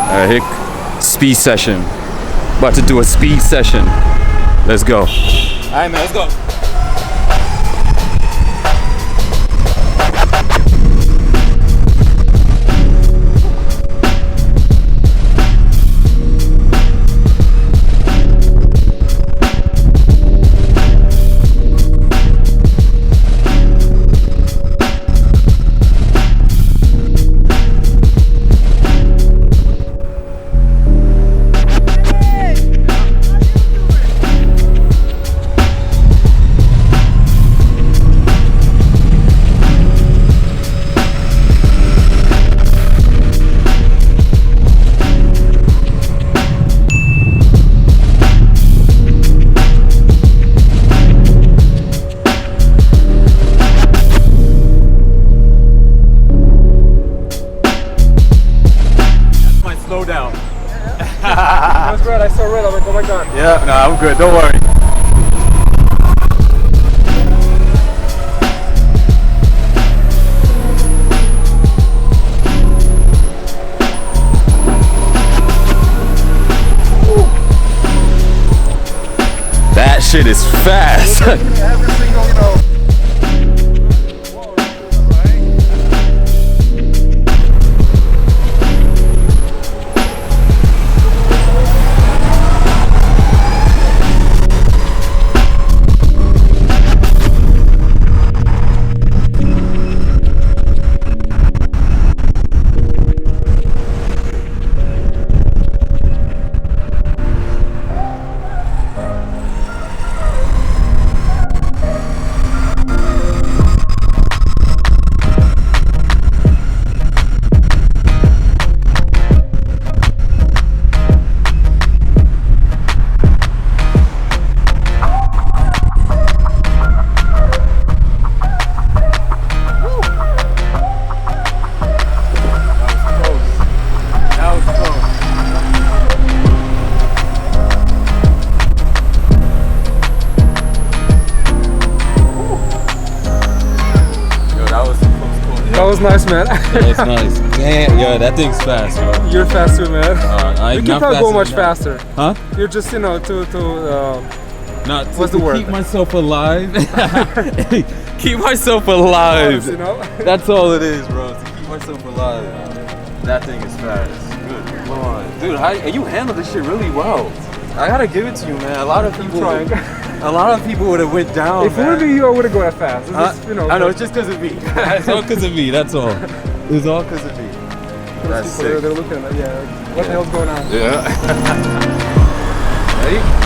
Hick, speed session. About to do a speed session. Let's go. All right, man, let's go. Slow down. That was red. I saw red. I'm like, oh my god. Yeah, no, I'm good. Don't worry. That shit is fast. Every single, you know. That was nice, man. That's nice. Damn, yo, that thing's fast, bro. You're faster, man. You can probably go much faster. Huh? You're just, you know, Not what's the word? Keep myself alive. Keep myself alive. You know? That's all it is, bro. To keep myself alive. That thing is fast. Good lord, dude. How you handle this shit really well. I gotta give it to you, man. A lot of people would have went down. If it would be you, I wouldn't go that fast. It's just, you know, I know, it's just because of me. It's all because of me. That's all. It's all because of me. That's sick. They're looking at, yeah. What the hell's going on? Yeah. Ready?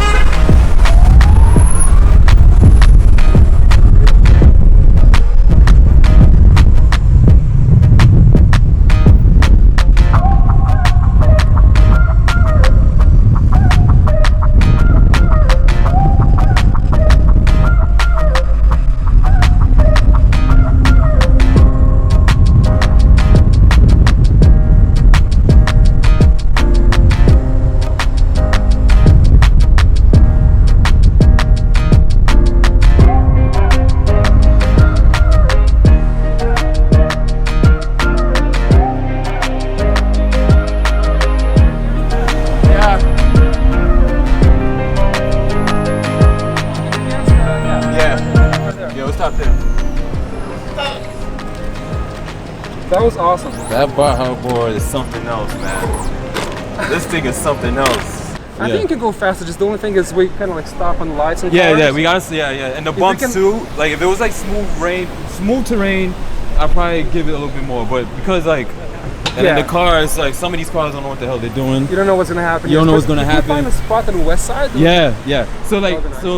That was awesome. That Baja board is something else, man. This thing is something else. I think you can go faster. Just the only thing is we kind of like stop on the lights and yeah, cars. yeah, we gotta, yeah. And the bumps too. Like if it was like smooth terrain, I'd probably give it a little bit more. But because like, and then the cars, like some of these cars don't know what the hell they're doing. You don't know what's gonna happen. You don't know what's gonna happen. Can you find a spot on the west side? Yeah. So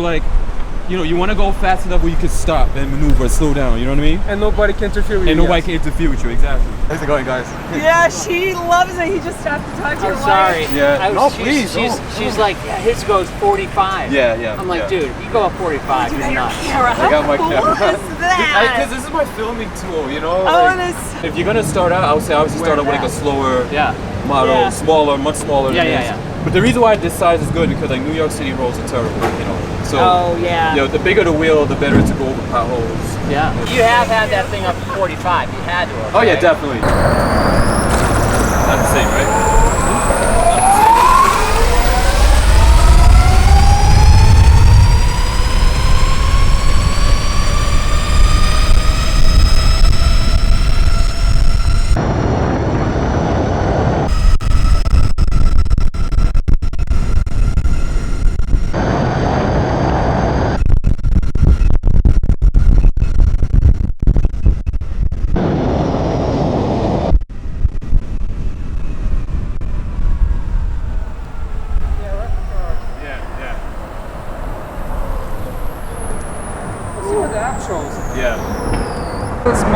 like, you know, you want to go fast enough where you can stop and maneuver, slow down. You know what I mean? And nobody can interfere with you. And nobody can interfere with you. Exactly. How's it going, guys? Yeah, she loves it. He just has to talk to your sorry. wife. Yeah. She's like, yeah, his goes 45. Yeah. I'm like, dude, you go up 45. You're nuts. I got my camera. What is that? Because this is my filming tool, you know? Oh, like, if you're gonna start out, I would say obviously start out with like a slower model, smaller, much smaller than this. But the reason why this size is good because like New York City roads are terrible, you know. So you know, the bigger the wheel, the better to go over potholes. Yeah. You have had that thing up to 45. You had to. Okay? Oh yeah, definitely. Not the same, right?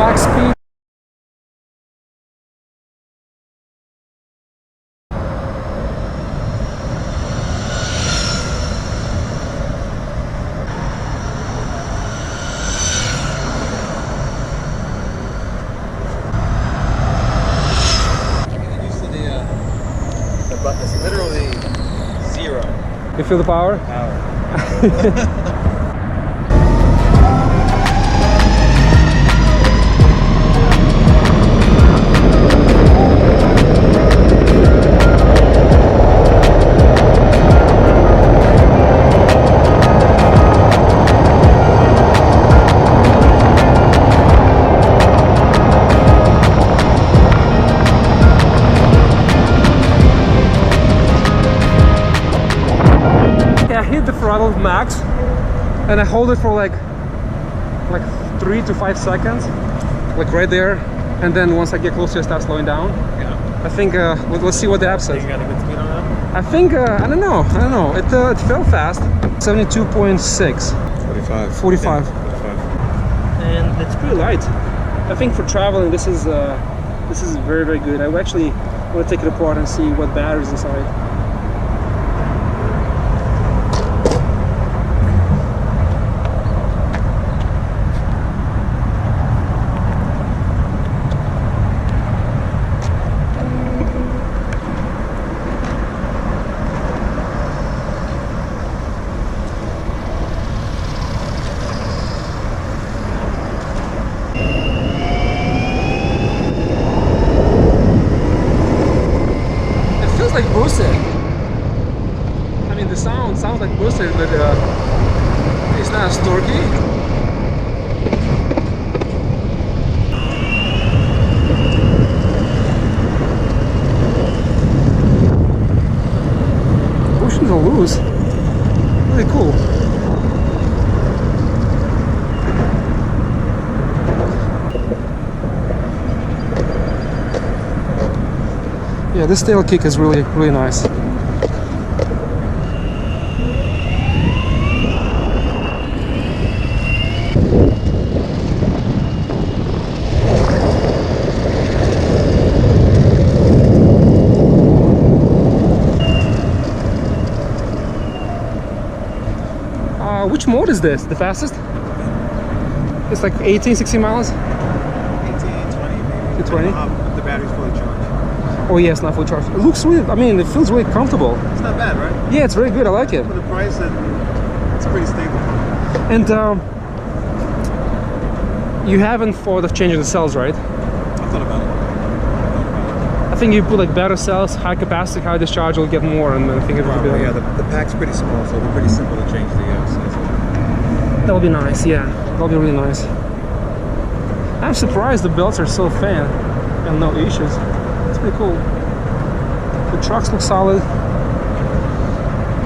max speed. It's literally 0. You feel the power? I hit the throttle max and I hold it for like 3 to 5 seconds, like right there, and then once I get closer I start slowing down. Yeah. I think let's see what the app says. You got a good speed on that? I think I don't know it felt fast. 72.6 45 and it's pretty light. I think for traveling this is very, very good. I actually want to take it apart and see what batteries inside. Like boosted. I mean, the sounds like boosted, but it's not as torquey. Bushings are loose. Really cool. Yeah, this tail kick is really, really nice. Which mode is this? The fastest? It's like 18, 16 miles? 18, 20 maybe. To 20? The battery's fully charged. Oh yes, not full charge. It looks really, I mean, it feels really comfortable. It's not bad, right? Yeah, it's very good. I like it. For the price, it's pretty stable. And you haven't thought of changing the cells, right? I thought about it. I think you put like better cells, high capacity, high discharge, will get more, and I think it will be like, Yeah, the pack's pretty small, so it'll be pretty simple to change the size. that'll be nice. Yeah, that'll be really nice. I'm surprised the belts are so thin and no issues. It's pretty cool. The trucks look solid.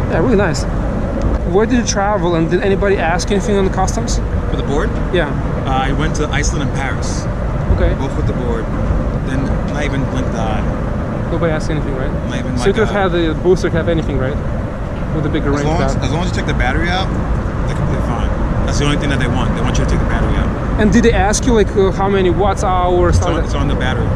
Yeah, really nice. Where did you travel, and did anybody ask you anything on the customs? For the board? Yeah. I went to Iceland and Paris. Okay. Both with the board. Then not even blinked the eye. Nobody asked anything, right? Not even so you could have had the booster have anything, right? With the bigger range. As long as you take the battery out, they're completely fine. That's the only thing that they want. They want you to take the battery out. And did they ask you like how many watts hours? It's on the battery.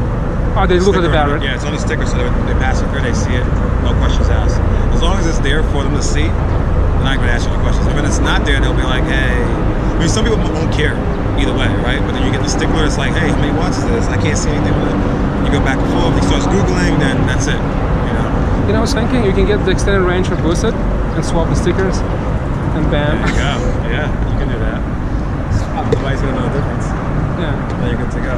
Oh, they look at the battery. Yeah, it's on the sticker, so they pass it through, they see it, no questions asked. As long as it's there for them to see, they're not going to ask you any questions. If it's not there, they'll be like, hey. I mean, some people won't care either way, right? But then you get the sticker, it's like, hey, how many watts is this? I can't see anything with it. You go back and forth, he starts Googling, then that's it. You know, I was thinking you can get the extended range for boosted and swap the stickers, and bam. There you go. Yeah, you can do that. Nobody's going to know the difference. Yeah. Then you're good to go.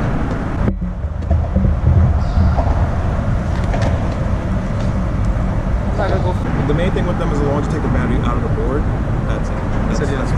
The main thing with them is as long as you take the battery out of the board, that's it. That's